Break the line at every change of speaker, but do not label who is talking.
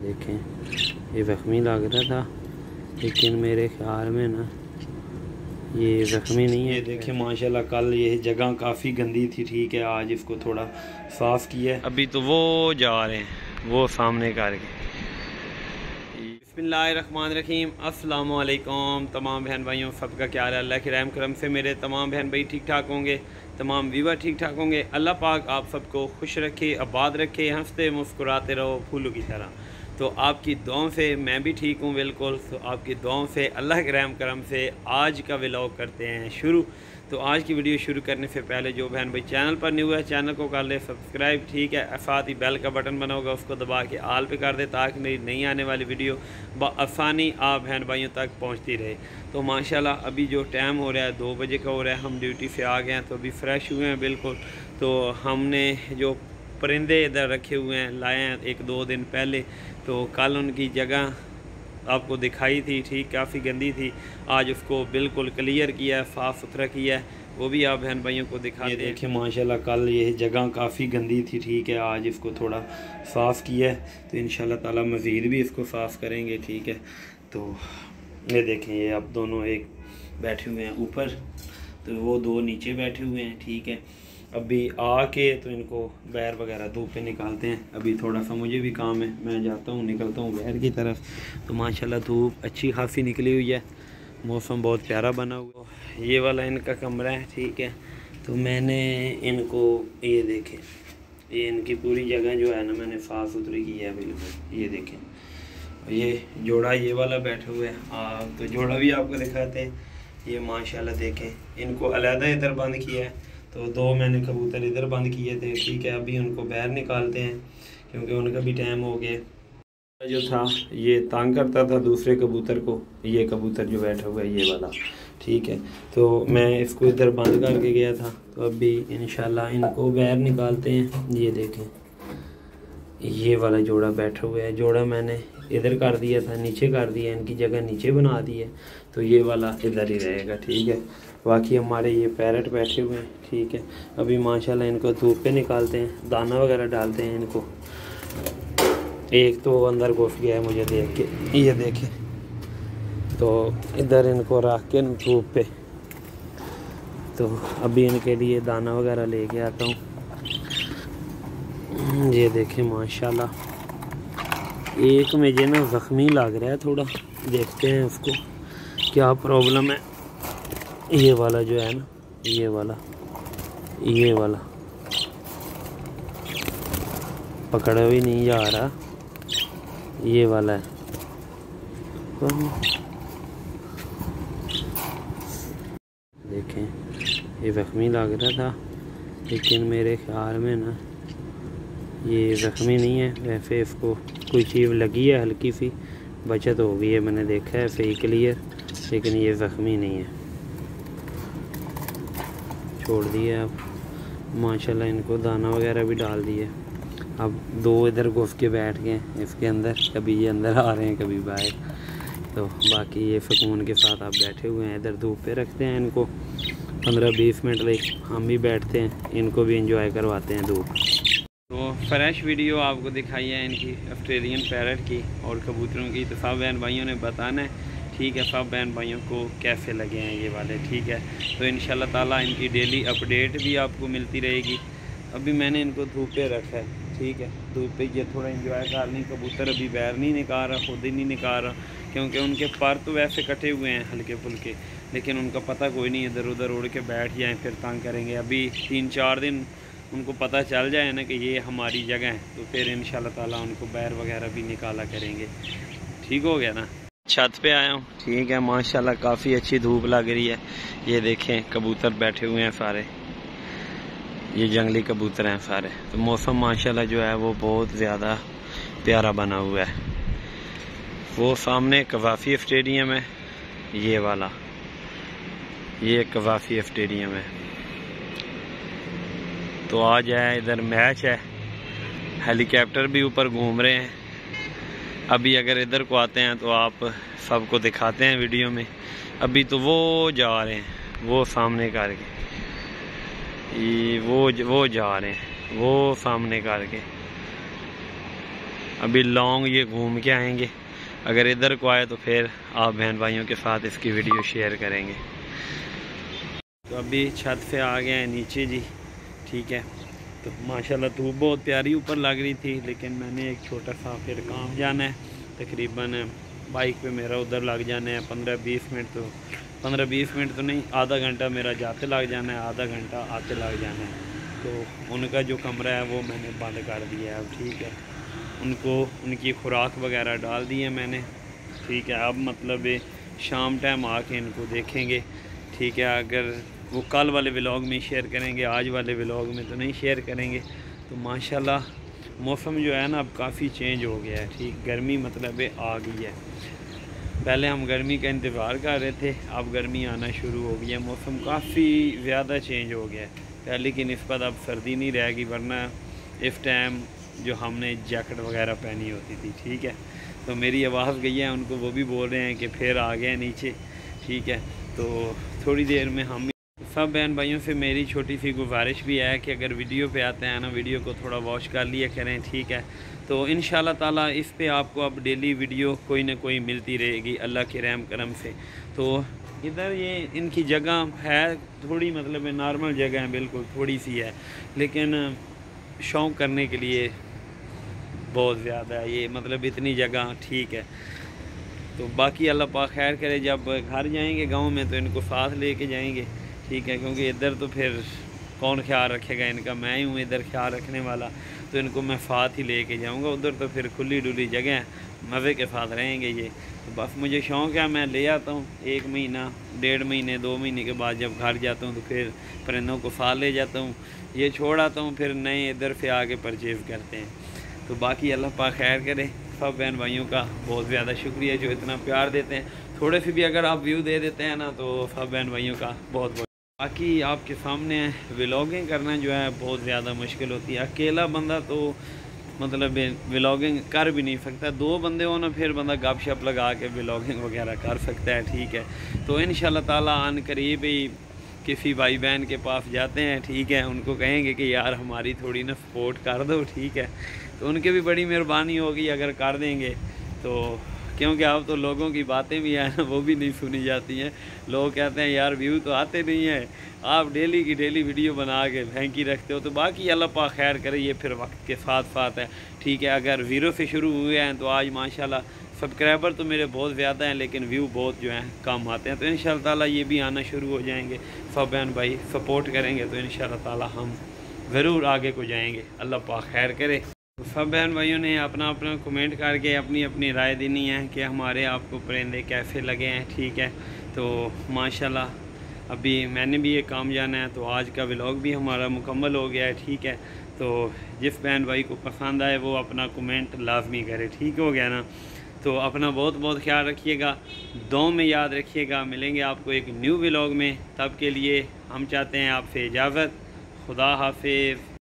देखें, ये ज़ख्मी लग रहा था, लेकिन मेरे ख्याल में ना ये ज़ख्मी नहीं है। ये देखें माशाल्लाह, कल ये जगह काफ़ी गंदी थी, ठीक है, आज इसको थोड़ा साफ़ किया है। अभी तो वो जा रहे हैं, वो सामने करके। बिस्मिल्लाहिर्रहमानिर्रहीम, अस्सलाम वालेकुम तमाम बहन भाइयों, सबका क्या हाल है? अल्लाह के रहम करम से मेरे तमाम बहन भाई ठीक ठाक होंगे, तमाम व्यूअर ठीक ठाक होंगे। अल्लाह पाक आप सबको खुश रखे, आबाद रखे, हंसते मुस्कुराते रहो फूलों की तरह। तो आपकी दुआओं से मैं भी ठीक हूँ बिल्कुल। तो आपकी दुआओं से, अल्लाह के रहम करम से आज का व्लॉग करते हैं शुरू। तो आज की वीडियो शुरू करने से पहले जो बहन भाई चैनल पर न्यू है, चैनल को कर ले सब्सक्राइब, ठीक है। साथ ही बेल का बटन बना होगा, उसको दबा के आल पे कर दे, ताकि मेरी नई आने वाली वीडियो बआसानी आप बहन भाइयों तक पहुंचती रहे। तो माशाल्लाह अभी जो टाइम हो रहा है 2 बजे का हो रहा है, हम ड्यूटी से आ गए हैं, तो अभी फ्रेश हुए हैं बिल्कुल। तो हमने जो परिंदे इधर रखे हुए हैं लाए हैं 1-2 दिन पहले, तो कल उनकी जगह आपको दिखाई थी, ठीक, काफ़ी गंदी थी। आज उसको बिल्कुल क्लियर किया है, साफ़ सुथरा किया है, वो भी आप बहन भाइयों को दिखा दें। देखिए माशाल्लाह, कल ये जगह काफ़ी गंदी थी, ठीक है, आज इसको थोड़ा साफ़ किया है। तो इंशाल्लाह ताला मज़ीद भी इसको साफ़ करेंगे, ठीक है। तो ये देखें, ये अब दोनों एक बैठे हुए हैं ऊपर, तो वो 2 नीचे बैठे हुए हैं, ठीक है। अभी आके तो इनको बैर वगैरह धूप पे निकालते हैं। अभी थोड़ा सा मुझे भी काम है, मैं जाता हूँ, निकलता हूँ बैर की तरफ। तो माशाल्लाह धूप अच्छी खासी निकली हुई है, मौसम बहुत प्यारा बना हुआ है। ये वाला इनका कमरा है, ठीक है। तो मैंने इनको, ये देखें, ये इनकी पूरी जगह जो है ना, मैंने साफ़ सुथरी की है बिल्कुल। ये देखें, ये जोड़ा ये वाला बैठे हुए हैं, तो जोड़ा भी आपको दिखाते हैं। ये माशाल्लाह देखें, इनको अलहदा इधर बंद किया है, तो 2 मैंने कबूतर इधर बंद किए थे, ठीक है। अभी उनको बाहर निकालते हैं, क्योंकि उनका भी टाइम हो गया। जो था ये तंग करता था दूसरे कबूतर को, ये कबूतर जो बैठा हुआ है ये वाला, ठीक है। तो मैं इसको इधर बंद करके गया था, तो अभी इंशाल्लाह इनको बाहर निकालते हैं। ये देखें, ये वाला जोड़ा बैठा हुआ है, जोड़ा मैंने इधर कर दिया था, नीचे कर दिया, इनकी जगह नीचे बना दी है, तो ये वाला इधर ही रहेगा, ठीक है। बाकी हमारे ये पैरट बैठे हुए हैं, ठीक है। अभी माशाल्लाह इनको धूप पे निकालते हैं, दाना वगैरह डालते हैं इनको। एक तो अंदर घुस गया है मुझे देख के, ये देखें, तो इधर इनको रख के धूप पे, तो अभी इनके लिए दाना वगैरह लेके आता हूँ। ये देखें माशाल्लाह, एक मुझे ना ज़ख्मी लग रहा है थोड़ा, देखते हैं उसको क्या प्रॉब्लम है। ये वाला जो है ना, ये वाला पकड़ा भी नहीं जा रहा, ये वाला है। देखें, ये ज़ख्मी लग रहा था, लेकिन मेरे ख्याल में ना ये ज़ख्मी नहीं है। वैसे इसको कोई चीज़ लगी है, हल्की सी बचत हो गई है, मैंने देखा है सही क्लियर, लेकिन ये ज़ख्मी नहीं है। छोड़ दिए अब माशाल्लाह, इनको दाना वगैरह भी डाल दिए। अब 2 इधर घुस के बैठ गए इसके अंदर, कभी ये अंदर आ रहे हैं कभी बाहर। तो बाकी ये सुकून के साथ आप बैठे हुए हैं, इधर धूप पे रखते हैं इनको 15-20 मिनट ले, हम भी बैठते हैं, इनको भी इंजॉय करवाते हैं धूप। तो फ्रेश वीडियो आपको दिखाई है इनकी ऑस्ट्रेलियन पैरट की और कबूतरों की। तो सब बहन भाइयों ने बताना है, ठीक है, सब बहन भाइयों को कैसे लगे हैं ये वाले, ठीक है। तो इंशाल्लाह ताला इनकी डेली अपडेट भी आपको मिलती रहेगी। अभी मैंने इनको धूप पे रखा है, ठीक है, धूप पे ये थोड़ा इंजॉय कर लें। कबूतर अभी बैर नहीं निकाल रहा, खुद ही नहीं निकाल रहा, क्योंकि उनके पर तो वैसे कटे हुए हैं हल्के फुल्के, लेकिन उनका पता कोई नहीं, इधर उधर उड़ के बैठ जाएँ फिर तंग करेंगे। अभी 3-4 दिन उनको पता चल जाए ना कि ये हमारी जगह है, तो फिर इंशाल्लाह ताला उनको बैर वगैरह भी निकाला करेंगे। ठीक हो गया ना। छत पे आया हूँ, ठीक है, माशाल्लाह काफ़ी अच्छी धूप लग रही है। ये देखें, कबूतर बैठे हुए हैं सारे, ये जंगली कबूतर हैं सारे। तो मौसम माशाल्लाह जो है वो बहुत ज़्यादा प्यारा बना हुआ है। वो सामने कवाफी स्टेडियम है, ये वाला, ये कवाफी स्टेडियम है। तो आज है इधर मैच है, हेलीकॉप्टर भी ऊपर घूम रहे हैं। अभी अगर इधर को आते हैं तो आप सबको दिखाते हैं वीडियो में। अभी तो वो जा रहे हैं, वो सामने करके, वो जा रहे हैं, वो सामने करके। अभी लॉन्ग ये घूम के आएंगे। अगर इधर को आए तो फिर आप बहन भाइयों के साथ इसकी वीडियो शेयर करेंगे। तो अभी छत पे आ गए हैं नीचे जी, ठीक है। तो माशाल्लाह धूप बहुत प्यारी ऊपर लग रही थी, लेकिन मैंने एक छोटा सा फिर काम जाना है। तकरीबन बाइक पे मेरा उधर लग जाना है 15-20 मिनट, तो 15-20 मिनट तो नहीं, आधा घंटा मेरा जाते लग जाना है, आधा घंटा आते लग जाना है। तो उनका जो कमरा है वो मैंने बंद कर दिया है अब, ठीक है। उनको उनकी खुराक वगैरह डाल दी है मैंने, ठीक है। अब मतलब शाम टाइम आके इनको देखेंगे, ठीक है। अगर वो कल वाले व्लॉग में शेयर करेंगे, आज वाले व्लॉग में तो नहीं शेयर करेंगे। तो माशाल्लाह मौसम जो है ना अब काफ़ी चेंज हो गया है, ठीक। गर्मी मतलब आ गई है। पहले हम गर्मी का इंतज़ार कर रहे थे, अब गर्मी आना शुरू हो गई है। मौसम काफ़ी ज़्यादा चेंज हो गया है। पहले की निस्बत अब सर्दी नहीं रहेगी, वरना इस टाइम जो हमने जैकेट वगैरह पहनी होती थी, ठीक है। तो मेरी आवाज़ गई है उनको, वो भी बोल रहे हैं कि फिर आ गए नीचे, ठीक है। तो थोड़ी देर में हम सब बहन भाइयों से मेरी छोटी सी गुजारिश भी है कि अगर वीडियो पे आते हैं ना, वीडियो को थोड़ा वॉच कर लिया करें, ठीक है। तो इंशाल्लाह ताला इस पे आपको अब डेली वीडियो कोई ना कोई मिलती रहेगी अल्लाह के रहम करम से। तो इधर ये इनकी जगह है थोड़ी, मतलब नॉर्मल जगह है, बिल्कुल थोड़ी सी है, लेकिन शौक़ करने के लिए बहुत ज़्यादा है ये, मतलब इतनी जगह ठीक है। तो बाकी अल्लाह पाक खैर करे, जब घर जाएंगे गांव में तो इनको साथ लेके जाएंगे, ठीक है। क्योंकि इधर तो फिर कौन ख्याल रखेगा इनका, मैं ही हूँ इधर ख्याल रखने वाला, तो इनको मैं साथ ही लेके जाऊँगा। उधर तो फिर खुली डुली जगह है, मज़े के साथ रहेंगे ये। तो बस मुझे शौक़ है, मैं ले आता हूँ 1 महीना, 1.5 महीने, 2 महीने के बाद जब घर जाता हूँ तो फिर परिंदों को साथ ले जाता हूँ, ये छोड़ आता हूँ, फिर नए इधर से आके परचेज़ करते हैं। तो बाकी अल्लाह पाक खैर करे। सब बहन भाइयों का बहुत ज़्यादा शुक्रिया जो इतना प्यार देते हैं। थोड़े से भी अगर आप व्यू दे देते हैं ना, तो सब बहन भाइयों का बहुत बहुत। बाकी आपके सामने व्लॉगिंग करना जो है बहुत ज़्यादा मुश्किल होती है। अकेला बंदा तो मतलब व्लॉगिंग कर भी नहीं सकता, 2 बंदे हो ना फिर बंदा गपशप लगा के व्लॉगिंग वगैरह कर सकता है, ठीक है। तो इंशाल्लाह ताला आन करीब ही किसी भाई बहन के पास जाते हैं, ठीक है। उनको कहेंगे कि यार हमारी थोड़ी ना सपोर्ट कर दो, ठीक है। तो उनके भी बड़ी मेहरबानी होगी अगर कर देंगे तो, क्योंकि अब तो लोगों की बातें भी हैं वो भी नहीं सुनी जाती हैं। लोग कहते हैं यार व्यू तो आते नहीं हैं, आप डेली की डेली वीडियो बना के फेंकी रखते हो। तो बाकी अल्लाह पाक खैर करे, ये फिर वक्त के साथ साथ है, ठीक है। अगर 0 से शुरू हुए हैं तो आज माशाल्लाह सब्सक्राइबर तो मेरे बहुत ज़्यादा हैं, लेकिन व्यू बहुत जो हैं कम आते हैं। तो इंशाल्लाह ताला ये भी आना शुरू हो जाएंगे। सब बहन भाई सपोर्ट करेंगे तो इंशाल्लाह ताला हम ज़रूर आगे को जाएंगे, अल्लाह पाक खैर करे। तो सब बहन भाइयों ने अपना अपना कमेंट करके अपनी अपनी राय देनी है कि हमारे आपको परिंदे कैसे लगे हैं, ठीक है। तो माशाल्लाह अभी मैंने भी ये काम जाना है, तो आज का व्लॉग भी हमारा मुकम्मल हो गया है, ठीक है। तो जिस बहन भाई को पसंद आए वो अपना कमेंट लाजमी करे, ठीक हो गया ना। तो अपना बहुत बहुत ख्याल रखिएगा, दुआ में याद रखिएगा। मिलेंगे आपको एक न्यू व्लॉग में, तब के लिए हम चाहते हैं आपसे इजाज़त। खुदा हाफिज़।